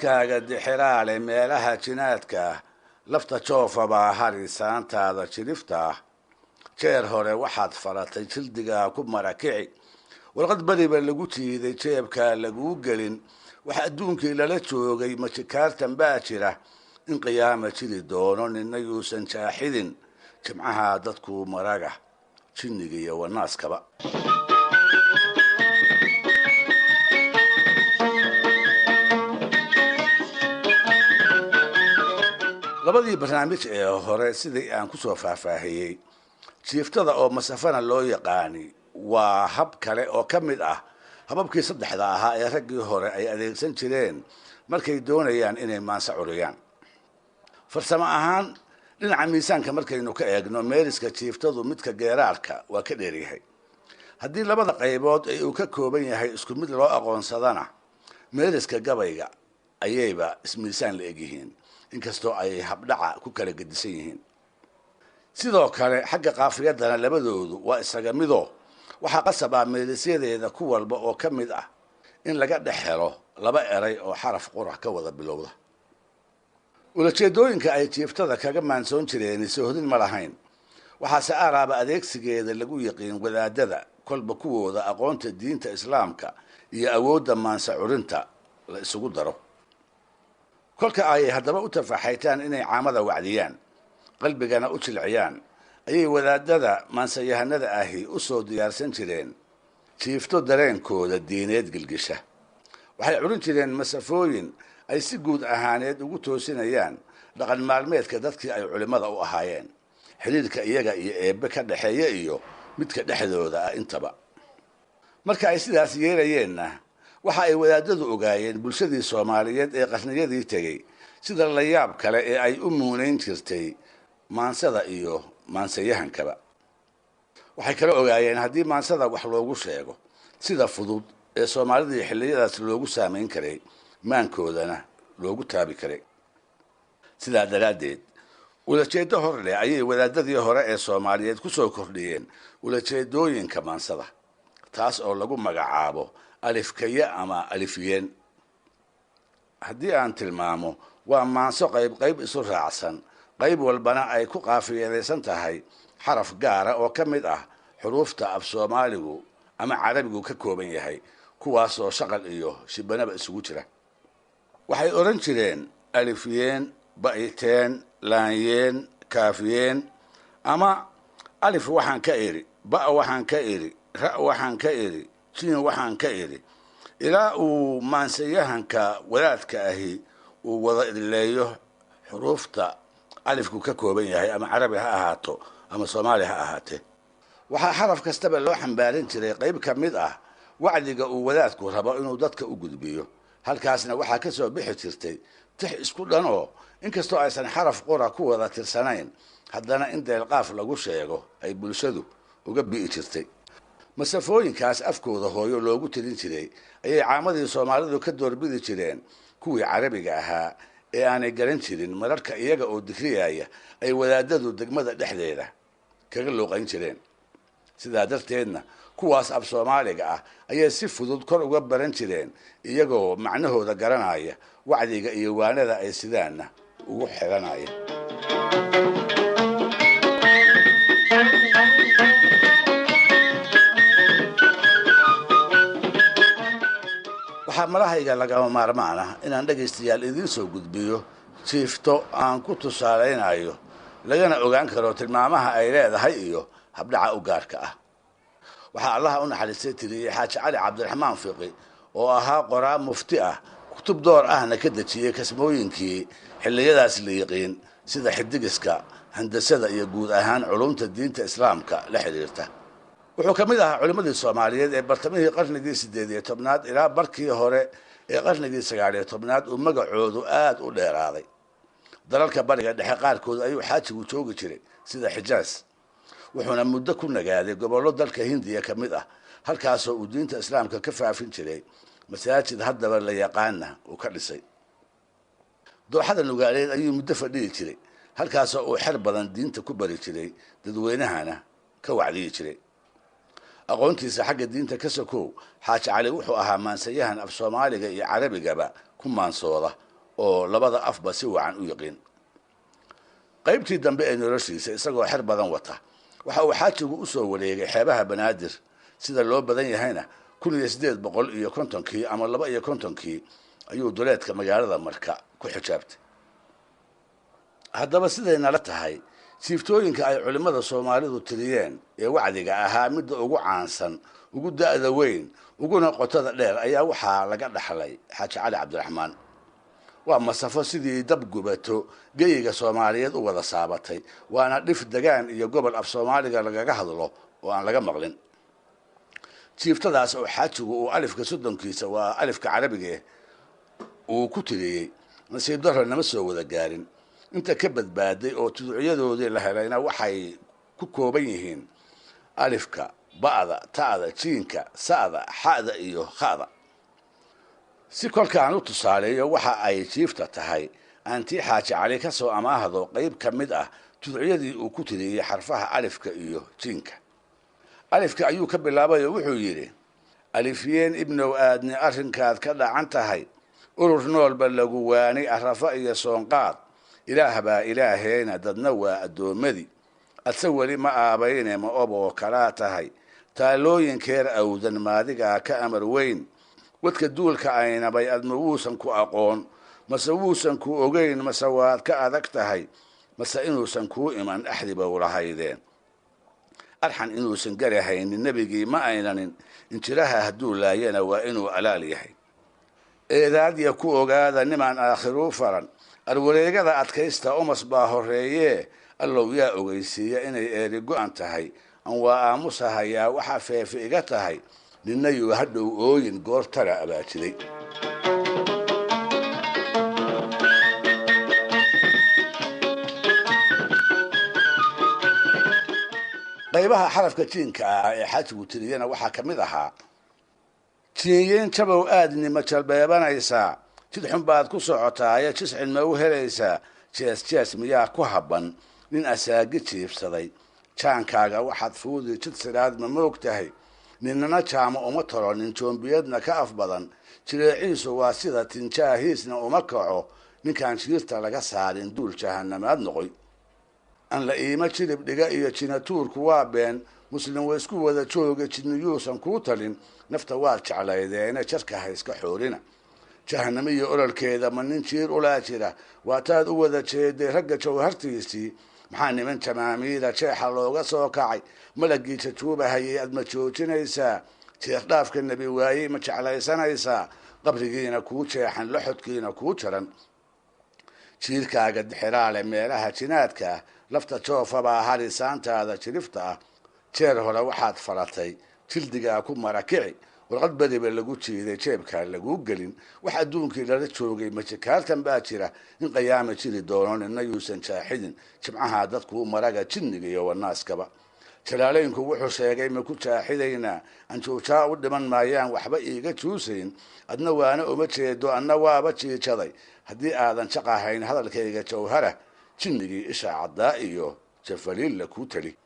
jirkaaga dixiraale meelaha jinaadka ah lafta joofa baa hari saantaada jirifta ah jeer hore waxaad faratay jildigaa ku marakici warqad beriba lagu jiiday jeebkaa laguu gelin waxa adduunkii lala joogay majikaartan baa jira in qiyaama jiri doono nina yuusan jaaxidin jimcaha dadku maraga jinniga iyo wanaaskaba labadii barnaamij ee hore sidii aan ku soo faahfaahiyey jiiftada oo masafana loo yaqaani waa hab kale oo ka mid ah hababkii saddexda ahaa ee raggii hore ay adeegsan jireen markay doonayaan inay maanse curiyaan farsamo ahaan dhinaca miisaanka markaynu ka eegno meeriska jiiftadu midka geeraarka waa ka dheeryahay haddii labada qaybood ee uu ka kooban yahay isku mid loo aqoonsadana meeriska gabayga ayayba ismiisaan la egyihiin inkastoo ay habdhaca ku kala gedisan yihiin sidoo kale xagga qaafiyadana labadoodu waa isaga midoo waxaa qasab ah meelisyadeeda ku walba oo ka mid ah in laga dhex helo laba eray oo xaraf qura ka wada bilowda ulajeedooyinka ay jiiftada kaga maansoon jireen soohdin ma lahayn waxaase aaraaba adeegsigeeda lagu yiqiin wadaadada kolba kuwooda aqoonta diinta islaamka iyo awoodda maanse curinta la isugu daro kolka ay haddaba u tafaxaytaan inay caamada wacdiyaan qalbigana u jilciyaan ayay wadaadada maansayahanada ahi u soo diyaarsan jireen jiifto dareenkooda diineed gilgisha waxay curin jireen masafooyin ay si guud ahaaneed ugu toosinayaan dhaqan maalmeedka dadkii ay culimmada u ahaayeen xiriirka iyaga iyo eebbe ka dhexeeya iyo midka dhexdooda ah intaba marka ay sidaas yeelayeenna waxa ay wadaadadu ogaayeen bulshadii Soomaaliyeed ee qarniyadii tegay sida la yaab kale ee ay u muunayn jirtay maansada iyo maansayahankaba waxay kala ogaayeen haddii maansada wax loogu sheego sida fudud ee Soomaalida xilliyadaas loogu saameyn karay maankoodana loogu taabi karay sidaa daraadeed ulajeedo hor leh ayay wadaadadii hore ee Soomaaliyeed ku soo kordhiyeen ulajeedooyinka maansada taas oo lagu magacaabo alifkaya ama alifiyeen haddii aan tilmaamo waa maanso qayb isu raacsan qayb walbana ay ku qaafiyadaysan tahay xaraf gaara oo ka mid ah xuruufta af Soomaaligu ama Carabigu ka kooban yahay kuwaas oo shaqal iyo shibanaba isugu jira waxay oran jireen alifiyeen ba'iteen laanyeen kaafiyeen ama alif waxaan ka iri ba waxaan ka iri ra waxaan ka iri jin waxaan ka iri ilaa uu maansayahanka wadaadka ahi uu wada ileeyo xuruufta alifku ka kooban yahay ama Carabi ha ahaato ama Soomaali ha ahaatee waxaa xaraf kastaba loo xambaarin jiray qayb ka mid ah wacdiga uu wadaadku rabo inuu dadka u gudbiyo halkaasna waxaa ka soo bixi jirtay tix isku dhan oo inkastoo aysan xaraf qura ku wada tirsanayn haddana in deelqaaf lagu sheego ay bulshadu uga bi'i jirtay masafooyinkaas afkooda hooyo loogu tirin jiray ayay caamadii Soomaalidu ka doorbidi jireen kuwii Carabiga ahaa ee aanay garan jirin mararka iyaga oo dikriyaya ay wadaadadu degmada dhexdeeda kaga looqayn jireen sidaa darteedna kuwaas af Soomaaliga ah ayay si fudud kor uga baran jireen iyagoo macnahooda garanaya wacdiga iyo waanada ay sidaana ugu xiranaya waxaa malahayga lagama maarmaan ah inaan dhagaystayaal idiin soo gudbiyo jiifto aan ku tusaaleynayo lagana ogaan karo tilmaamaha ay leedahay iyo habdhaca u gaarka ah waxaa allaha u naxariistay tiriyey xaaji cali cabdiraxmaan fiqi oo ahaa qoraa mufti ah kutub door ahna ka dejiyey kasmooyinkii xilliyadaas la yiqiin sida xidigiska handasada iyo guud ahaan culumta diinta islaamka la xiriirta wuxuu ka mid ahaa culimadii Soomaaliyeed ee bartamihii qarnigii 18aad ilaa barkii hore ee qarnigii 19aad uu magacoodu aad u dheeraaday dalalka bariga dhexe qaarkood ayuu xaajigu joogi jiray sida Xijaas wuxuuna muddo ku nagaaday gobollo dalka Hindiya ka mid ah halkaasoo uu diinta islaamka ka faafin jiray masaajid haddaba la yaqaana uu ka dhisay dooxada Nugaaleed ayuu muddo fadhiyi jiray halkaasoo uu xer badan diinta ku bari jiray dadweynahana ka wacdiyi jiray aqoontiisa xagga diinta ka sokow xaaji cali wuxuu ahaa maansayahan af Soomaaliga iyo Carabigaba ku maansooda oo labada afba si wacan u yaqiin. qaybtii dambe ee noloshiisa isagoo xer badan wata waxa uu xaajigu u soo wareegay xeebaha Banaadir sida loo badan yahayna 1850 ama 52 ayuu duleedka magaalada Marka ku xijaabtay. haddaba sidayna la tahay siiftooyinka ay culimada Soomaalidu tiriyeen ee wacdiga ahaa midda ugu caansan ugu da'da weyn uguna qotada dheer ayaa waxaa laga dhaxlay Xaaji Cali Cabdiraxmaan. waa masafo sidii dab gubato geyiga Soomaaliyeed u wada saabatay waana dhif degaan iyo gobol af Soomaaliga lagaga hadlo oo aan laga maqlin. siiftadaas oo xaajigu uu alifka soddonkiisa waa alifka carabiga uu ku tiriyey nasiib darro nama soo wada gaarin. inta ka badbaaday oo tuducyadoodii la helayna waxay ku kooban yihiin alifka, ba'da, ta'da, jiinka, sa'da, xa'da iyo kha'da. si kolkaan u tusaaleeyo waxa ay jiifta tahay aantii Xaaji Cali ka soo amaahdo qayb ka mid ah tuducyadii uu ku tiriyey xarfaha alifka iyo jiinka. alifka ayuu ka bilaabay oo wuxuu yidhi: alifyeen ibnow aadni arrinkaad ka dhacan tahay urur noolba lagu waanay arafa iyo soonqaad ilaah baa ilaaheena dadna waa addoommadii adse weli ma aabayne ma ob oo kalaa tahay taalooyinkeer awdan maadigaa ka amar weyn wadka duulka aynabay adma wuusan ku aqoon mase wuusan ku ogeyn mase waad ka adag tahay mase inuusan kuu iman axdiba ulahaydeen arxan inuusan garahaynin nebigii ma aynanin injiraha hadduu laayana waa inuu alaal yahay. eedaadya ku ogaada nimaan aakhiruu faran arwareegada adkaysta umas baa horreeyee allow yaa ogeysiiya inay eeri go'an tahay aan waa aamusahayaa waxaa feefe iga tahay ninayuu hadhow ooyin goor tala abaajiday. qaybaha xarafka jiinka ah ee xaajigu tiriyana waxaa ka mid ahaa: jiinyeen jabow aadni ma jalbeebanaysaa jid xun baad ku socotaaye jiscin ma u helaysaa jees jees miyaa ku habban nin asaagi jiibsaday jaankaaga waxaad fuudi jid siraad ma moog tahay ninana jaamo uma talo nin joombiyadna ka af badan jireeciisu waa sida tinjaahiisna uma kaco ninkaan jiirta laga saarin duul jahannamaad noqoy. aan la iima jilib dhiga iyo jinatuurku waa been muslim waa isku wada jooga jinniyuusan kuu talin nafta waad jeclaydeena jarka ha iska xoorina jahannamo iyo ololkeeda ma nin jiir ulaa jira waataad u wada jeeday ragga jawhartiisii maxaa niman jamaamiida jeexa looga soo kacay malagii jajuubahayay aad ma joojinaysaa jeex dhaafka nebi waayey ma jeclaysanaysaa qabrigiina kuu jeexan loxodkiina kuu jaran jiirkaaga dixiraale meelaha jinaadka lafta joofabaa harisaantaada jirifta ah jeer hore waxaad faratay jildigaa ku marakici warqad badiba lagu jiiday jeebkaa laguu gelin wax adduunkii lala joogay majikaaltan baa jira in qayaama jiri doono nina yuusan jaaxidin jimcaha dadkuu maraga jinniga iyo wanaaskaba. jalaalaynku wuxuu sheegay ma ku jaaxidaynaa anjoojaa u dhiman maayaan waxba iiga juusayn adna waana uma jeedo anna waaba jiijaday haddii aadan jaqahayn hadalkayga jawhara jinnigii isha caddaa iyo jafaliilla kuu tali.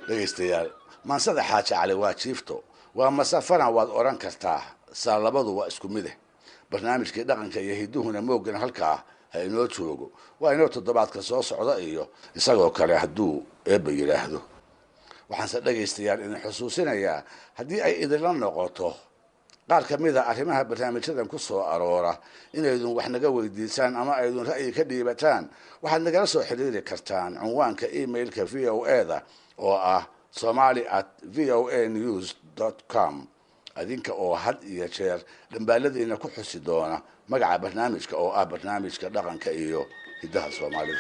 dhegaystayaal maansada Xaaji Cali waa jiifto waa masafana waad oran kartaa saa labadu waa isku mid ah. barnaamijkii dhaqanka iyo hiduhuna moogan halkaa ha inoo joogo waa inoo toddobaadka soo socda iyo isagoo kale hadduu eebba yidhaahdo. waxaanse dhegaystayaal idin xusuusinayaa haddii ay idinla noqoto qaar ka mid a arrimaha barnaamijyadan ku soo aroora inaydun wax naga weydiisaan ama aydun ra'yi ka dhiibataan waxaad nagala soo xiriiri kartaan cinwaanka emailka VOA-da oo ah somali@voanews.com adinka oo had iyo jeer dhambaaladiina ku xusi doona magaca barnaamijka oo ah barnaamijka dhaqanka iyo hidaha Soomaalida.